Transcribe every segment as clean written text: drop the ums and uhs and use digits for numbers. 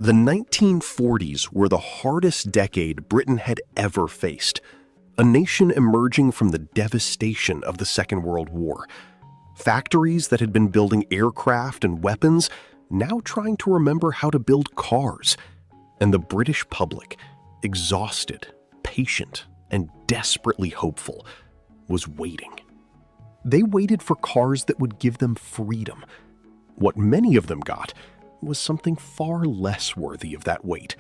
The 1940s were the hardest decade Britain had ever faced. A nation emerging from the devastation of the Second World War. Factories that had been building aircraft and weapons now trying to remember how to build cars. And the British public, exhausted, patient, and desperately hopeful, was waiting. They waited for cars that would give them freedom. What many of them got was something far less worthy of that wait.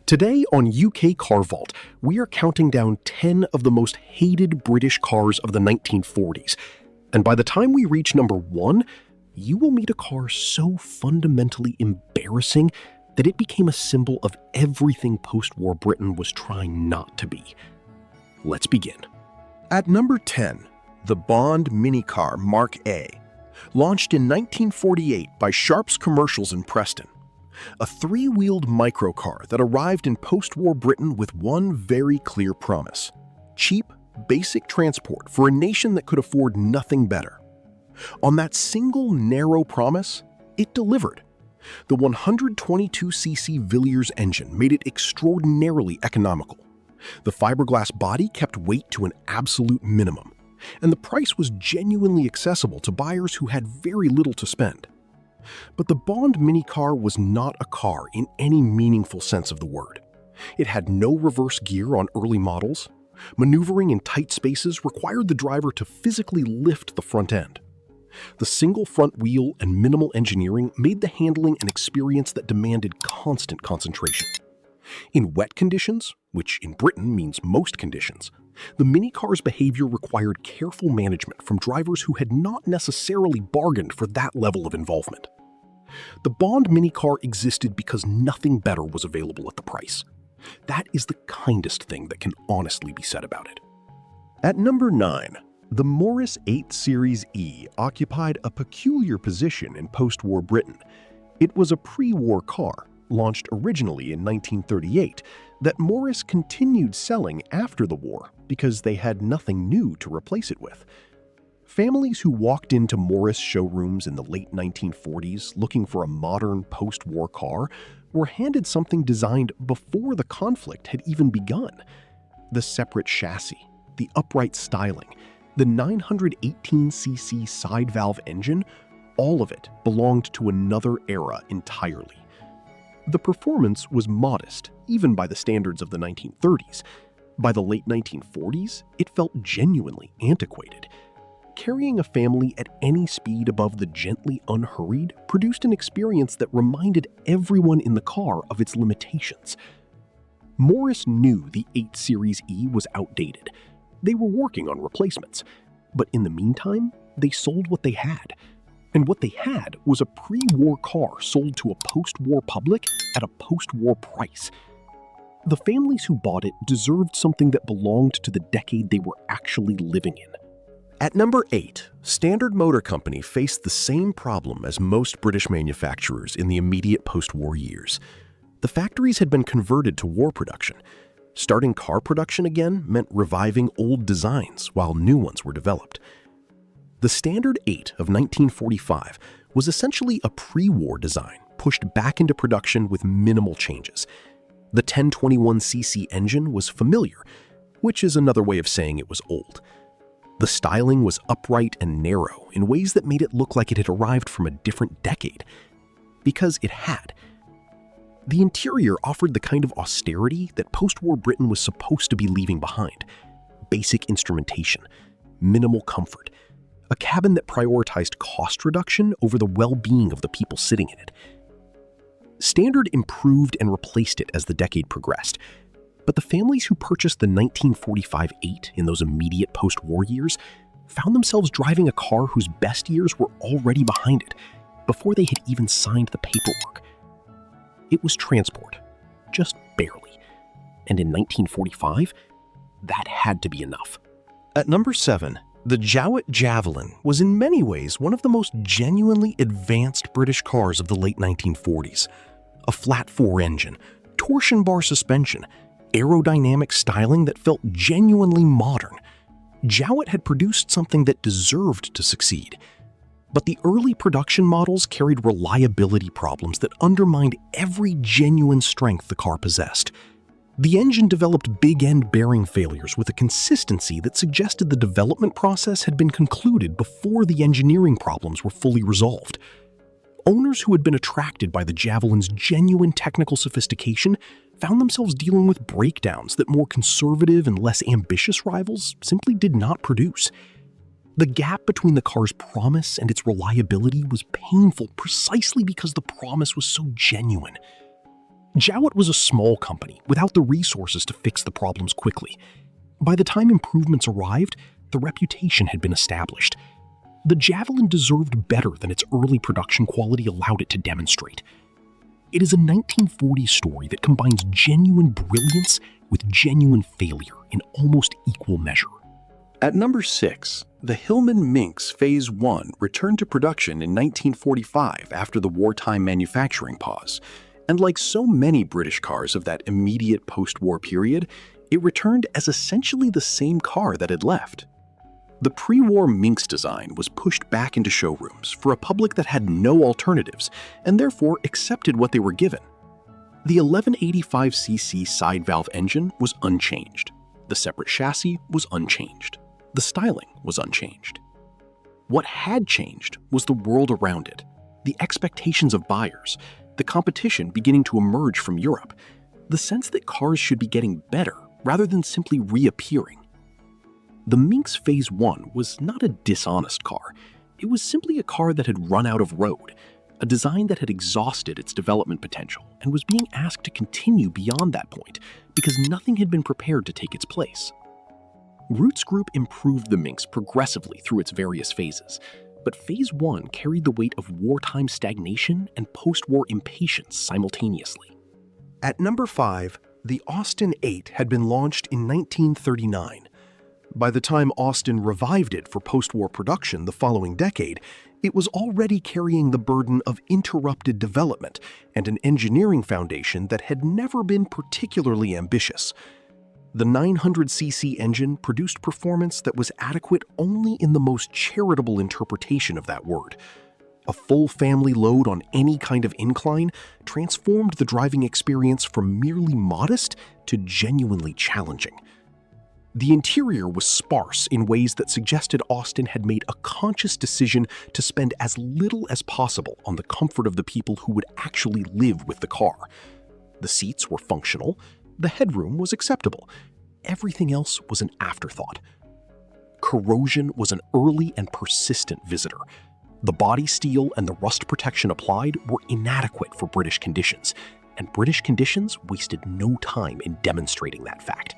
Today on UK Car Vault, we are counting down 10 of the most hated British cars of the 1940s. And by the time we reach number 1, you will meet a car so fundamentally embarrassing that it became a symbol of everything post-war Britain was trying not to be. Let's begin. At number 10, the Bond minicar Mark A, launched in 1948 by Sharp's Commercials in Preston. A three-wheeled microcar that arrived in post-war Britain with one very clear promise: cheap, basic transport for a nation that could afford nothing better. On that single narrow promise, it delivered. The 122cc Villiers engine made it extraordinarily economical. The fiberglass body kept weight to an absolute minimum, and the price was genuinely accessible to buyers who had very little to spend. But the Bond minicar was not a car in any meaningful sense of the word. It had no reverse gear on early models. Maneuvering in tight spaces required the driver to physically lift the front end. The single front wheel and minimal engineering made the handling an experience that demanded constant concentration. In wet conditions, which in Britain means most conditions, the minicar's behavior required careful management from drivers who had not necessarily bargained for that level of involvement. The Bond minicar existed because nothing better was available at the price. That is the kindest thing that can honestly be said about it. At number 9, the Morris 8 Series E occupied a peculiar position in post-war Britain. It was a pre-war car, launched originally in 1938, that Morris continued selling after the war because they had nothing new to replace it with. Families who walked into Morris showrooms in the late 1940s looking for a modern post-war car were handed something designed before the conflict had even begun. The separate chassis, the upright styling, the 918cc side valve engine, all of it belonged to another era entirely. The performance was modest, even by the standards of the 1930s. By the late 1940s, it felt genuinely antiquated. Carrying a family at any speed above the gently unhurried produced an experience that reminded everyone in the car of its limitations. Morris knew the 8 Series E was outdated. They were working on replacements. But in the meantime, they sold what they had. And what they had was a pre-war car sold to a post-war public at a post-war price. The families who bought it deserved something that belonged to the decade they were actually living in. At number 8, Standard Motor Company faced the same problem as most British manufacturers in the immediate post-war years. The factories had been converted to war production. Starting car production again meant reviving old designs while new ones were developed. The Standard 8 of 1945 was essentially a pre-war design pushed back into production with minimal changes. The 1021cc engine was familiar, which is another way of saying it was old. The styling was upright and narrow in ways that made it look like it had arrived from a different decade. Because it had. The interior offered the kind of austerity that post-war Britain was supposed to be leaving behind. Basic instrumentation, minimal comfort, a cabin that prioritized cost reduction over the well-being of the people sitting in it. Standard improved and replaced it as the decade progressed, but the families who purchased the 1945 8 in those immediate post-war years found themselves driving a car whose best years were already behind it before they had even signed the paperwork. It was transport, just barely. And in 1945, that had to be enough. At number 7, the Jowett Javelin was in many ways one of the most genuinely advanced British cars of the late 1940s. A flat-4 engine, torsion bar suspension, aerodynamic styling that felt genuinely modern. Jowett had produced something that deserved to succeed. But the early production models carried reliability problems that undermined every genuine strength the car possessed. The engine developed big-end bearing failures with a consistency that suggested the development process had been concluded before the engineering problems were fully resolved. Owners who had been attracted by the Javelin's genuine technical sophistication found themselves dealing with breakdowns that more conservative and less ambitious rivals simply did not produce. The gap between the car's promise and its reliability was painful precisely because the promise was so genuine. Jowett was a small company without the resources to fix the problems quickly. By the time improvements arrived, the reputation had been established. The Javelin deserved better than its early production quality allowed it to demonstrate. It is a 1940s story that combines genuine brilliance with genuine failure in almost equal measure. At number 6, the Hillman Minx Phase 1 returned to production in 1945 after the wartime manufacturing pause, and like so many British cars of that immediate post-war period, it returned as essentially the same car that had left. The pre-war Minx design was pushed back into showrooms for a public that had no alternatives and therefore accepted what they were given. The 1185cc side valve engine was unchanged. The separate chassis was unchanged. The styling was unchanged. What had changed was the world around it, the expectations of buyers, the competition beginning to emerge from Europe, the sense that cars should be getting better rather than simply reappearing. The Minx Phase 1 was not a dishonest car. It was simply a car that had run out of road, a design that had exhausted its development potential and was being asked to continue beyond that point because nothing had been prepared to take its place. Roots Group improved the Minx progressively through its various phases, but Phase 1 carried the weight of wartime stagnation and post-war impatience simultaneously. At number 5, the Austin 8 had been launched in 1939. By the time Austin revived it for post-war production the following decade, it was already carrying the burden of interrupted development and an engineering foundation that had never been particularly ambitious. The 900cc engine produced performance that was adequate only in the most charitable interpretation of that word. A full family load on any kind of incline transformed the driving experience from merely modest to genuinely challenging. The interior was sparse in ways that suggested Austin had made a conscious decision to spend as little as possible on the comfort of the people who would actually live with the car. The seats were functional, the headroom was acceptable. Everything else was an afterthought. Corrosion was an early and persistent visitor. The body steel and the rust protection applied were inadequate for British conditions, and British conditions wasted no time in demonstrating that fact.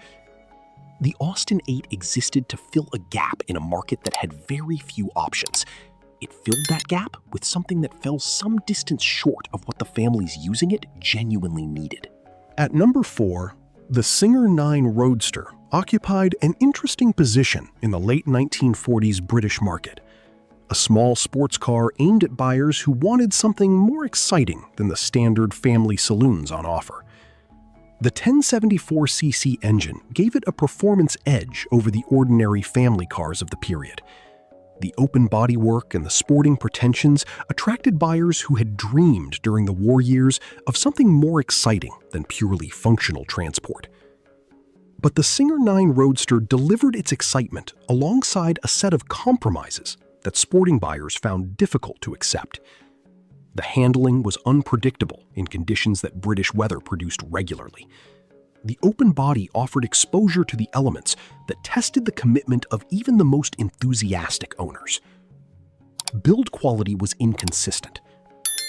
The Austin 8 existed to fill a gap in a market that had very few options. It filled that gap with something that fell some distance short of what the families using it genuinely needed. At number 4, the Singer 9 Roadster occupied an interesting position in the late 1940s British market. A small sports car aimed at buyers who wanted something more exciting than the standard family saloons on offer. The 1074cc engine gave it a performance edge over the ordinary family cars of the period. The open bodywork and the sporting pretensions attracted buyers who had dreamed during the war years of something more exciting than purely functional transport. But the Singer 9 Roadster delivered its excitement alongside a set of compromises that sporting buyers found difficult to accept. The handling was unpredictable in conditions that British weather produced regularly. The open body offered exposure to the elements that tested the commitment of even the most enthusiastic owners. Build quality was inconsistent.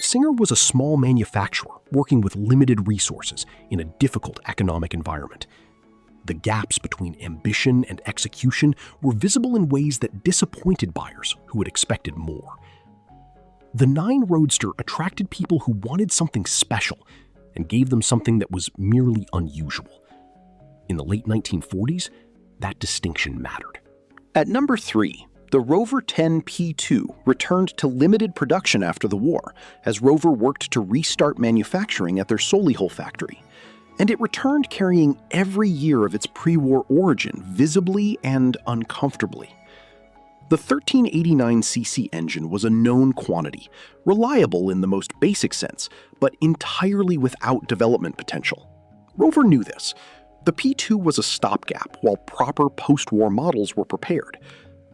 Singer was a small manufacturer working with limited resources in a difficult economic environment. The gaps between ambition and execution were visible in ways that disappointed buyers who had expected more. The 9 Roadster attracted people who wanted something special and gave them something that was merely unusual. In the late 1940s, that distinction mattered. At number 3, the Rover 10 P2 returned to limited production after the war, as Rover worked to restart manufacturing at their Solihull factory. And it returned carrying every year of its pre-war origin visibly and uncomfortably. The 1389cc engine was a known quantity, reliable in the most basic sense, but entirely without development potential. Rover knew this. The P2 was a stopgap while proper post-war models were prepared.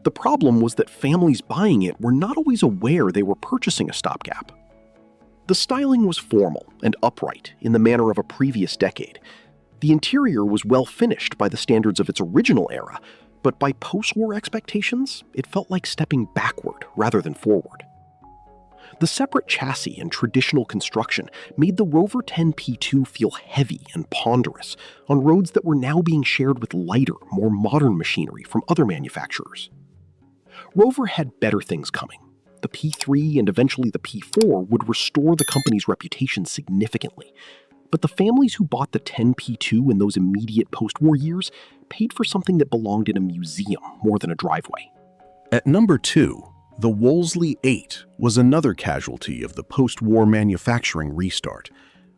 The problem was that families buying it were not always aware they were purchasing a stopgap. The styling was formal and upright in the manner of a previous decade. The interior was well finished by the standards of its original era, but by post-war expectations, it felt like stepping backward rather than forward. The separate chassis and traditional construction made the Rover 10 P2 feel heavy and ponderous on roads that were now being shared with lighter, more modern machinery from other manufacturers. Rover had better things coming. The P3 and eventually the P4 would restore the company's reputation significantly. But the families who bought the 10 P2 in those immediate post-war years paid for something that belonged in a museum more than a driveway. At number 2, the Wolseley 8 was another casualty of the post-war manufacturing restart.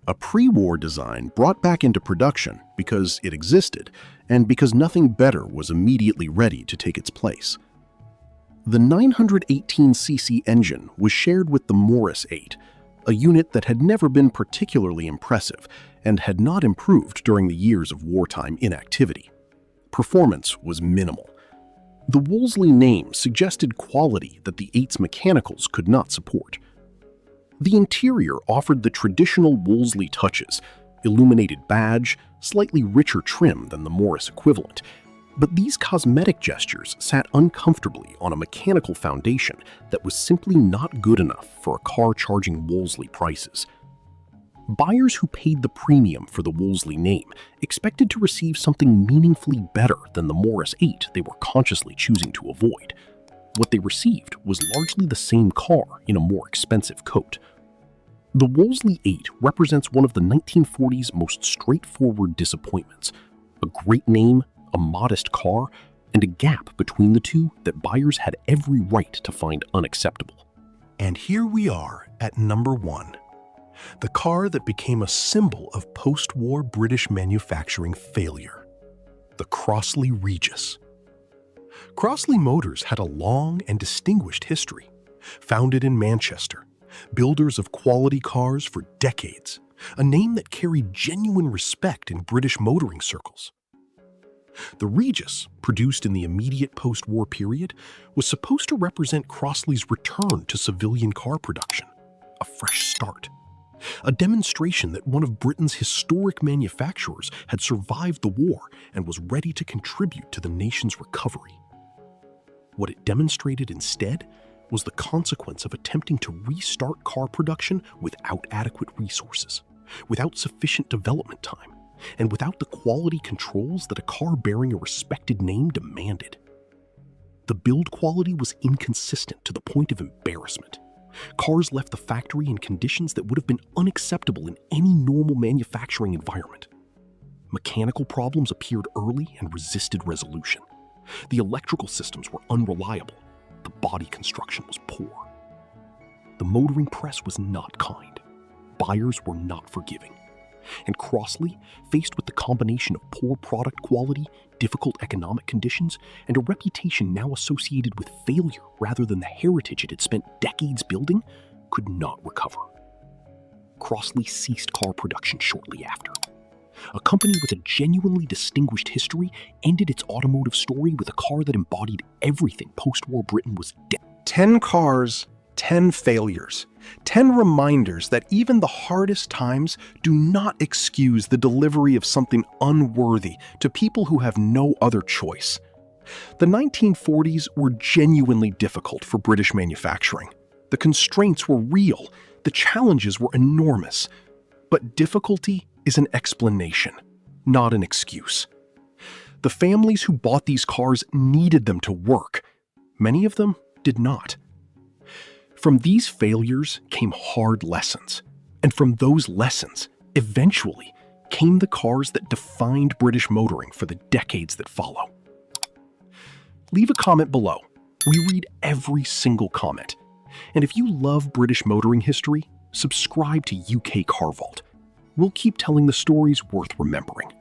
A pre-war design brought back into production because it existed and because nothing better was immediately ready to take its place. The 918cc engine was shared with the Morris 8, a unit that had never been particularly impressive and had not improved during the years of wartime inactivity. Performance was minimal. The Wolseley name suggested quality that the 8's mechanicals could not support. The interior offered the traditional Wolseley touches, illuminated badge, slightly richer trim than the Morris equivalent, but these cosmetic gestures sat uncomfortably on a mechanical foundation that was simply not good enough for a car charging Wolseley prices. Buyers who paid the premium for the Wolseley name expected to receive something meaningfully better than the Morris 8 they were consciously choosing to avoid. What they received was largely the same car in a more expensive coat. The Wolseley 8 represents one of the 1940s most straightforward disappointments. A great name, a modest car, and a gap between the two that buyers had every right to find unacceptable. And here we are at number 1. The car that became a symbol of post-war British manufacturing failure. The Crossley Regis. Crossley Motors had a long and distinguished history. Founded in Manchester, builders of quality cars for decades, a name that carried genuine respect in British motoring circles. The Regis, produced in the immediate post-war period, was supposed to represent Crossley's return to civilian car production, a fresh start, a demonstration that one of Britain's historic manufacturers had survived the war and was ready to contribute to the nation's recovery. What it demonstrated instead was the consequence of attempting to restart car production without adequate resources, without sufficient development time, and without the quality controls that a car bearing a respected name demanded. The build quality was inconsistent to the point of embarrassment. Cars left the factory in conditions that would have been unacceptable in any normal manufacturing environment. Mechanical problems appeared early and resisted resolution. The electrical systems were unreliable. The body construction was poor. The motoring press was not kind. Buyers were not forgiving. And Crossley, faced with the combination of poor product quality, difficult economic conditions, and a reputation now associated with failure rather than the heritage it had spent decades building, could not recover. Crossley ceased car production shortly after. A company with a genuinely distinguished history ended its automotive story with a car that embodied everything post-war Britain was dead. 10 cars, 10 failures. 10 reminders that even the hardest times do not excuse the delivery of something unworthy to people who have no other choice. The 1940s were genuinely difficult for British manufacturing. The constraints were real. The challenges were enormous. But difficulty is an explanation, not an excuse. The families who bought these cars needed them to work. Many of them did not. From these failures came hard lessons, and from those lessons, eventually, came the cars that defined British motoring for the decades that follow. Leave a comment below. We read every single comment. And if you love British motoring history, subscribe to UK Car Vault. We'll keep telling the stories worth remembering.